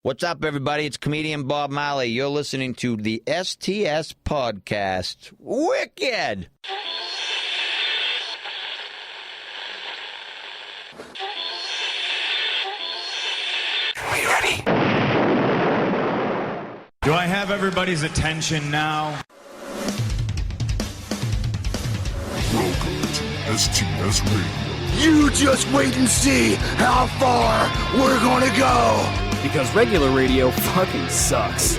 What's up, everybody? It's comedian Bob Marley. You're listening to the STS Podcast. Wicked! Are you ready? Do I have everybody's attention now? Welcome to STS Radio. You just wait and see how far we're gonna go. Because regular radio fucking sucks.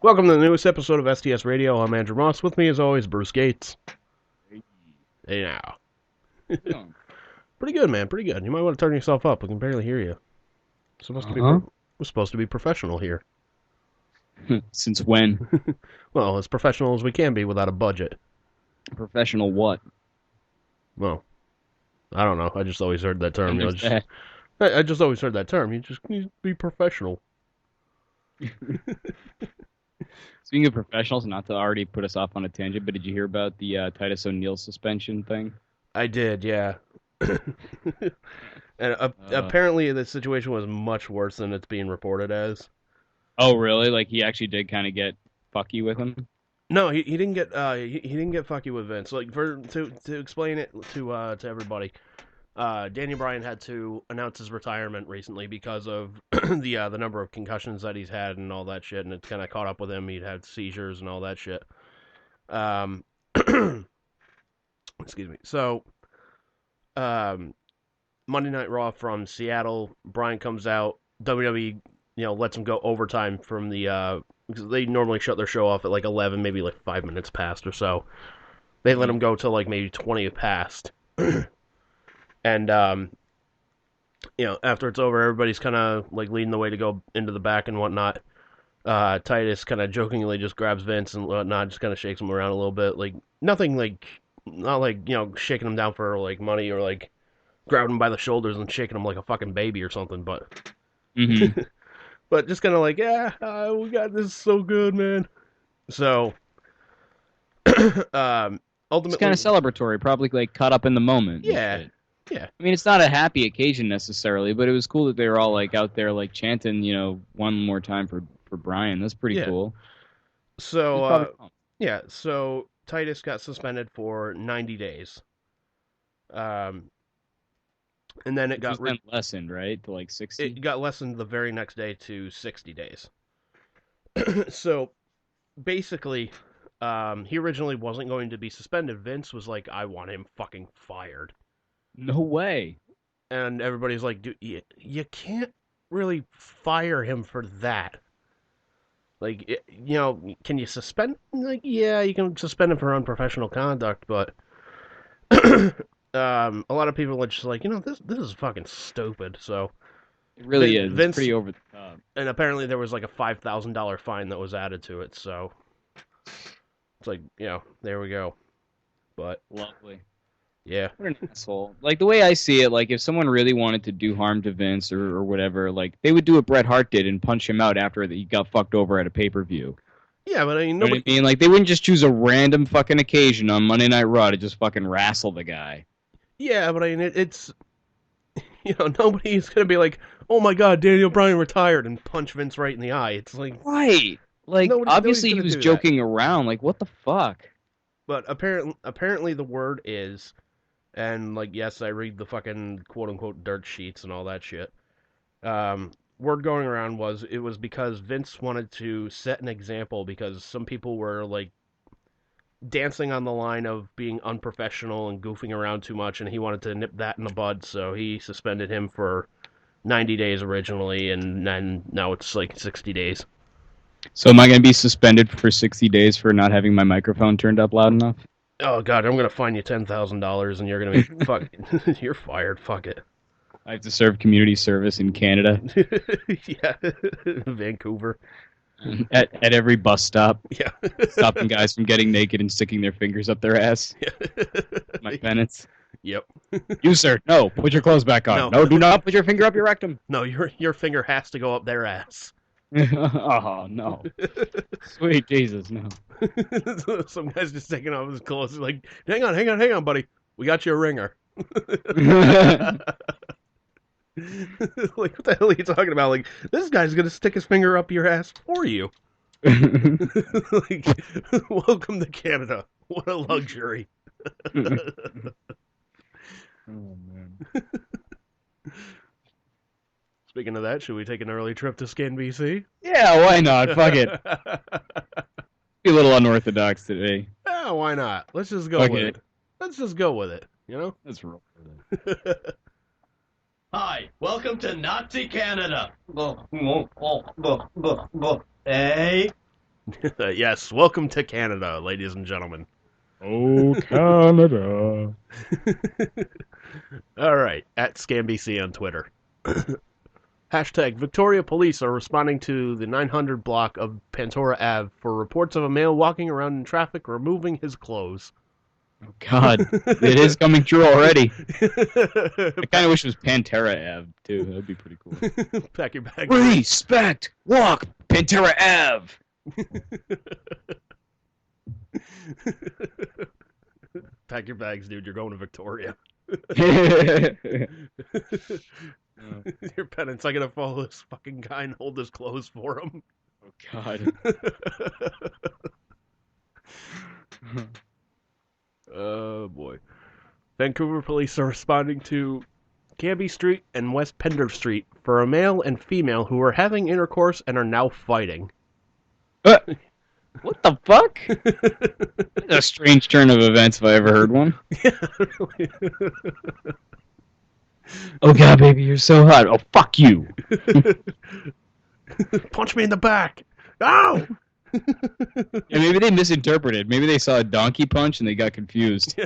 Welcome to the newest episode of STS Radio. I'm Andrew Moss. With me, as always, Bruce Gates. Hey now. Pretty good, man. Pretty good. You might want to turn yourself up. We can barely hear you. We're supposed to be professional here. Since when? Well, as professional as we can be without a budget. Professional what? Well, I don't know. I just always heard that term. I just always heard that term. You just be professional. Speaking of professionals, not to already put us off on a tangent, but did you hear about the Titus O'Neil suspension thing? I did, yeah. And apparently the situation was much worse than it's being reported as. Oh, really? Like, he actually did kind of get fucky with him? No, he didn't get he didn't get fucky with Vince. Like, to explain it to everybody, Daniel Bryan had to announce his retirement recently because of the number of concussions that he's had and all that shit, and it's kind of caught up with him. He'd had seizures and all that shit. Excuse me. So, Monday Night Raw from Seattle, Bryan comes out. WWE, lets him go overtime from the because they normally shut their show off at like 11, maybe like 5 minutes past or so. They let him go till like maybe 20 past. And, after it's over, everybody's kind of like leading the way to go into the back and whatnot. Titus kind of jokingly just grabs Vince and whatnot, just kind of shakes him around a little bit. Like, nothing like, not like, shaking him down for like money or like grabbing him by the shoulders and shaking him like a fucking baby or something, but. Mm-hmm. But just kind of like, we got this so good, man. So, ultimately... It's kind of celebratory, probably like caught up in the moment. Yeah. I mean, it's not a happy occasion necessarily, but it was cool that they were all like out there like chanting, one more time for Bryan. That's pretty cool. So, so Titus got suspended for 90 days. And then it got lessened, right, to like 60? It got lessened the very next day to 60 days. So, basically, he originally wasn't going to be suspended. Vince was like, I want him fucking fired. No way. And everybody's like, dude, you can't really fire him for that. Like, can you suspend him? Like, yeah, you can suspend him for unprofessional conduct, but... a lot of people are just like, this is fucking stupid, so... It really is. Vince, it's pretty over the top. And apparently there was like a $5,000 fine that was added to it, so... It's like, there we go. But... Lovely. Yeah. What an asshole. Like, the way I see it, like, if someone really wanted to do harm to Vince or whatever, like, they would do what Bret Hart did and punch him out after he got fucked over at a pay-per-view. Yeah, but I mean, nobody... You know what I mean? Like, they wouldn't just choose a random fucking occasion on Monday Night Raw to just fucking wrestle the guy. Yeah, but I mean, it's... nobody's gonna be like, oh my god, Daniel Bryan retired and punch Vince right in the eye. It's like... Right! Like, obviously he was joking around. Like, what the fuck? But apparently the word is... And, like, yes, I read the fucking quote-unquote dirt sheets and all that shit. Word going around was it was because Vince wanted to set an example because some people were, like, dancing on the line of being unprofessional and goofing around too much, and he wanted to nip that in the bud, so he suspended him for 90 days originally, and then now it's, like, 60 days. So am I going to be suspended for 60 days for not having my microphone turned up loud enough? Oh, God, I'm going to fine you $10,000, and you're going to be fucking... You're fired. Fuck it. I have to serve community service in Canada. Yeah. Vancouver. At every bus stop. Yeah. Stopping guys from getting naked and sticking their fingers up their ass. Yeah. My penance. Yep. You, sir, no. Put your clothes back on. No, do not put your finger up your rectum. No, your finger has to go up their ass. Oh, no. Sweet Jesus, no. Some guy's just taking off his clothes. He's like, hang on, buddy. We got you a ringer. Like, what the hell are you talking about? Like, this guy's gonna stick his finger up your ass for you. Like, welcome to Canada. What a luxury. Oh, man. Speaking of that, should we take an early trip to Scan BC? Yeah, why not? Fuck it. Be a little unorthodox today. Yeah, why not? Let's just go Fuck with it. it. Let's just go with it, you know? Let's roll. Hi, welcome to Nazi Canada. Hey? Yes, welcome to Canada, ladies and gentlemen. Oh, Canada. All right, at ScamBC on Twitter. Hashtag Victoria police are responding to the 900 block of Pantora Ave for reports of a male walking around in traffic removing his clothes. Oh, God. It is coming true already. I kind of wish it was Pantera Ave, too. That would be pretty cool. Pack your bags. Respect! Walk! Pantera Ave! Pack your bags, dude. You're going to Victoria. Your penance. I gotta follow this fucking guy and hold his clothes for him. Oh, God. Oh, boy. Vancouver police are responding to Cambie Street and West Pender Street for a male and female who are having intercourse and are now fighting. What the fuck? That's a strange turn of events if I ever heard one. Yeah, really. Oh, God, baby, you're so hot. Oh, fuck you. Punch me in the back. Ow! Yeah, maybe they misinterpreted. Maybe they saw a donkey punch and they got confused.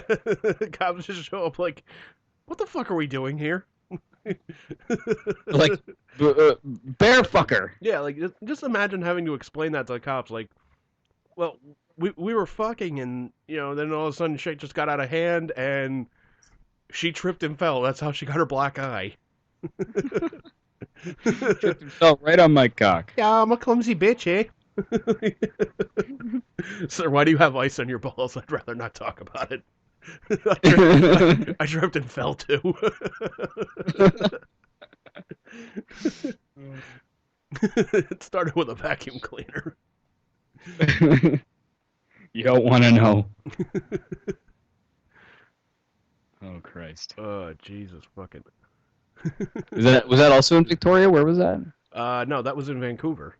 Cops just show up like, what the fuck are we doing here? Like, bear fucker. Yeah, like, just imagine having to explain that to the cops. Like, well, we were fucking and, you know, then all of a sudden shit just got out of hand and she tripped and fell. That's how she got her black eye. Tripped and fell right on my cock. Yeah, I'm a clumsy bitch, eh? Sir, why do you have ice on your balls? I'd rather not talk about it. I tripped and fell too. It started with a vacuum cleaner. You don't want to know. Oh, Christ. Oh, Jesus fucking. Was that also in Victoria? Where was that? No, that was in Vancouver.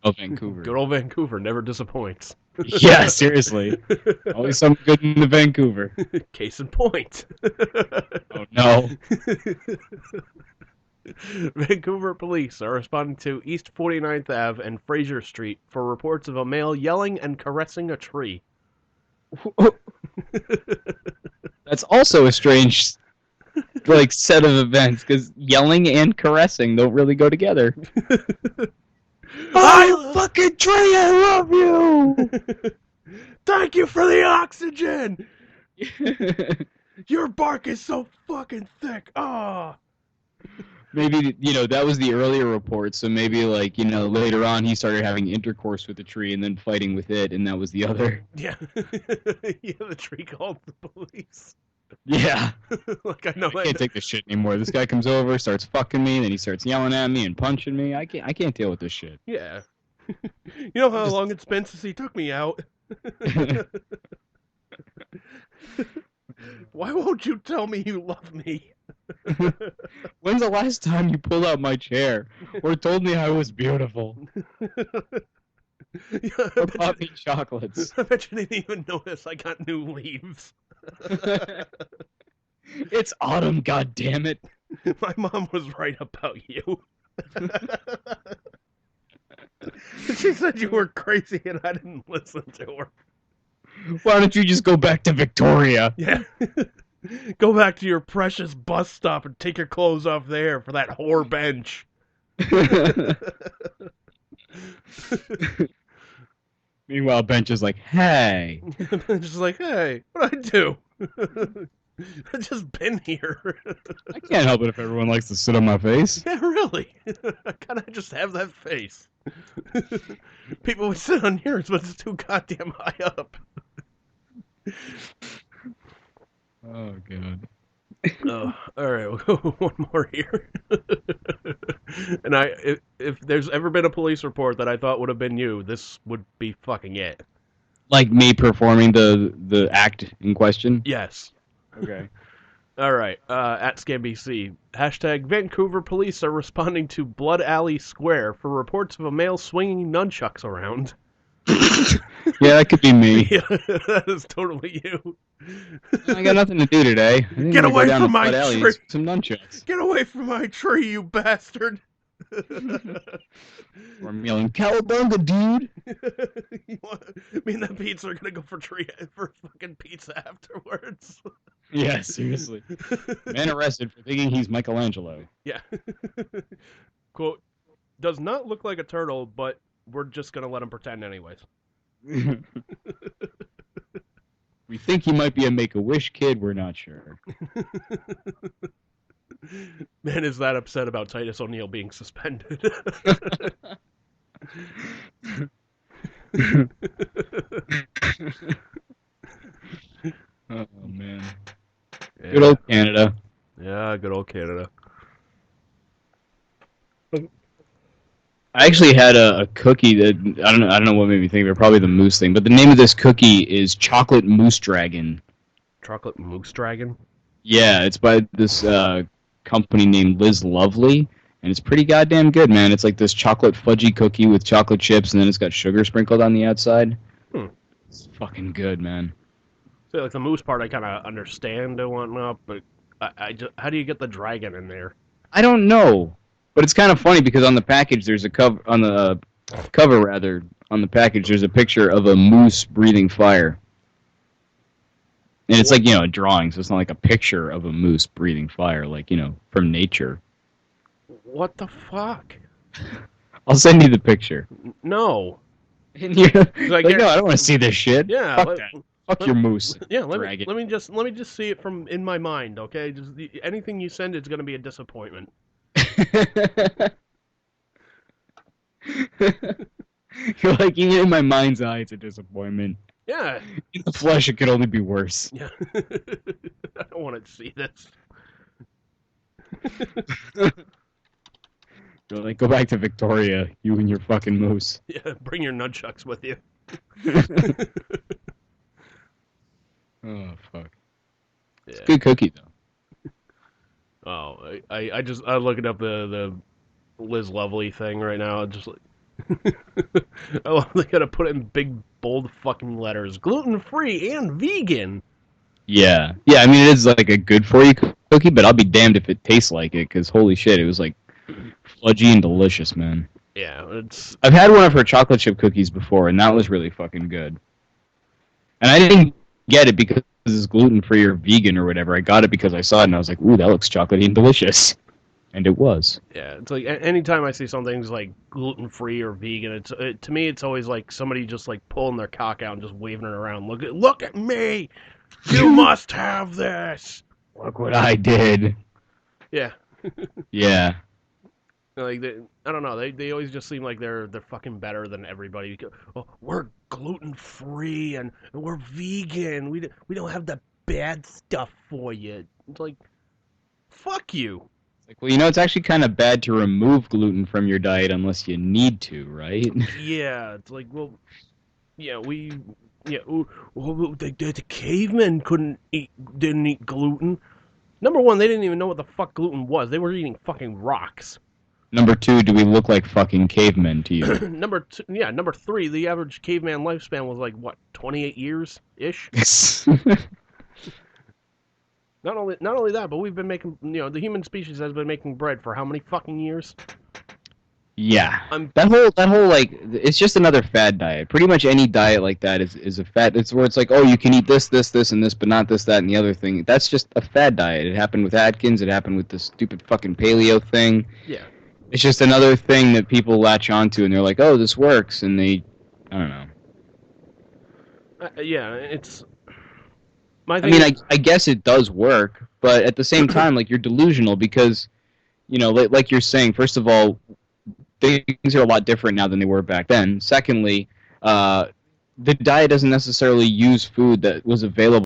Oh, Vancouver. Good old Vancouver never disappoints. Yeah, seriously. Always something good in the Vancouver. Case in point. Oh, no. Vancouver police are responding to East 49th Ave and Fraser Street for reports of a male yelling and caressing a tree. That's also a strange, like, set of events, because yelling and caressing don't really go together. I fucking tree, I love you! Thank you for the oxygen! Your bark is so fucking thick. Ah. Maybe, you know, that was the earlier report, so maybe, like, you know, later on he started having intercourse with the tree and then fighting with it, and that was the other. Yeah. Yeah, the tree called the police. Yeah. Like, I know I can't take this shit anymore. This guy comes over, starts fucking me, then he starts yelling at me and punching me. I can't deal with this shit. Yeah. You know how long it's been since he took me out? Why won't you tell me you love me? When's the last time you pulled out my chair or told me I was beautiful? Yeah, Or bought me chocolates? I bet you didn't even notice I got new leaves. It's autumn, goddammit. My mom was right about you. She said you were crazy and I didn't listen to her. Why don't you just go back to Victoria? Yeah. Go back to your precious bus stop and take your clothes off there for that whore bench. Meanwhile, Bench is like, hey. Just like, hey, what'd I do? I've just been here. I can't help it if everyone likes to sit on my face. Yeah, really. I kind of just have that face. People would sit on yours, but it's too goddamn high up. Oh, God. Oh, all right, we'll go one more here. And if there's ever been a police report that I thought would have been you, this would be fucking it. Like me performing the act in question? Yes. Okay. All right. At ScamBC, hashtag Vancouver police are responding to Blood Alley Square for reports of a male swinging nunchucks around. Yeah, that could be me. Yeah, that is totally you. I got nothing to do today. I think Get I'm gonna away go down from to my Blood Alley and tree. swing some nunchucks. Get away from my tree, you bastard! Or I'm yelling, "Cowabunga, dude!" Me and that pizza are gonna go for fucking pizza afterwards. Yeah, seriously. Man arrested for thinking he's Michelangelo. Yeah. Quote, does not look like a turtle, but we're just gonna let him pretend anyways. We think he might be a Make-A-Wish kid, we're not sure. Man is that upset about Titus O'Neil being suspended. Oh, man. Yeah. Good old Canada. Yeah, good old Canada. I actually had a cookie that I don't know what made me think of it. Probably the moose thing, but the name of this cookie is Chocolate Moose Dragon. Chocolate Moose Dragon? Yeah, it's by this company named Liz Lovely, and it's pretty goddamn good, man. It's like this chocolate fudgy cookie with chocolate chips, and then it's got sugar sprinkled on the outside. It's fucking good, man. So, like the moose part, I kind of understand and whatnot, but I just, how do you get the dragon in there? I don't know, but it's kind of funny because on the package there's a cover on the package there's a picture of a moose breathing fire. And it's like, a drawing, so it's not like a picture of a moose breathing fire, like, from nature. What the fuck? I'll send you the picture. No. And you're Like, no, I don't want to see this shit. Yeah. Fuck that. Fuck your moose. Yeah, let dragon. me just see it from in my mind, okay? Just anything you send is gonna be a disappointment. You're like, even in my mind's eye, it's a disappointment. Yeah. In the flesh, it could only be worse. Yeah. I don't want to see this. You're like, go back to Victoria, you and your fucking moose. Yeah, bring your nunchucks with you. Oh, fuck. Yeah. It's a good cookie, though. Oh, I'm looking up the Liz Lovely thing right now. Just like, oh, they gotta put it in big bold fucking letters: gluten free and vegan. Yeah. Yeah, I mean, it is like a good for you cookie, but I'll be damned if it tastes like it, because holy shit, it was like fudgy and delicious, man. Yeah, it's. I've had one of her chocolate chip cookies before, and that was really fucking good. And I didn't get it because it's gluten-free or vegan or whatever. I got it because I saw it, and I was like, ooh, that looks chocolatey and delicious. And it was. Yeah, it's like anytime I see something's like gluten free or vegan, to me it's always like somebody just like pulling their cock out and just waving it around. Look at me, you must have this. Look what I did. Yeah. Yeah. Like I don't know. They always just seem like they're fucking better than everybody. Oh, we're gluten free and we're vegan. We don't have the bad stuff for you. It's like, fuck you. Like, well, it's actually kind of bad to remove gluten from your diet unless you need to, right? Yeah, it's like, well, yeah, the cavemen didn't eat gluten. Number one, they didn't even know what the fuck gluten was. They were eating fucking rocks. Number two, do we look like fucking cavemen to you? Number three, the average caveman lifespan was like, what, 28 years ish? Not only that, but we've been making, the human species has been making bread for how many fucking years? Yeah. That whole like, it's just another fad diet. Pretty much any diet like that is a fad. It's where it's like, oh, you can eat this, and this, but not this, that, and the other thing. That's just a fad diet. It happened with Atkins. It happened with this stupid fucking paleo thing. Yeah. It's just another thing that people latch onto, and they're like, oh, this works, and I don't know. Yeah, it's... I mean, I guess it does work, but at the same time, like, you're delusional because, you know, like you're saying, first of all, things are a lot different now than they were back then. Secondly, the diet doesn't necessarily use food that was available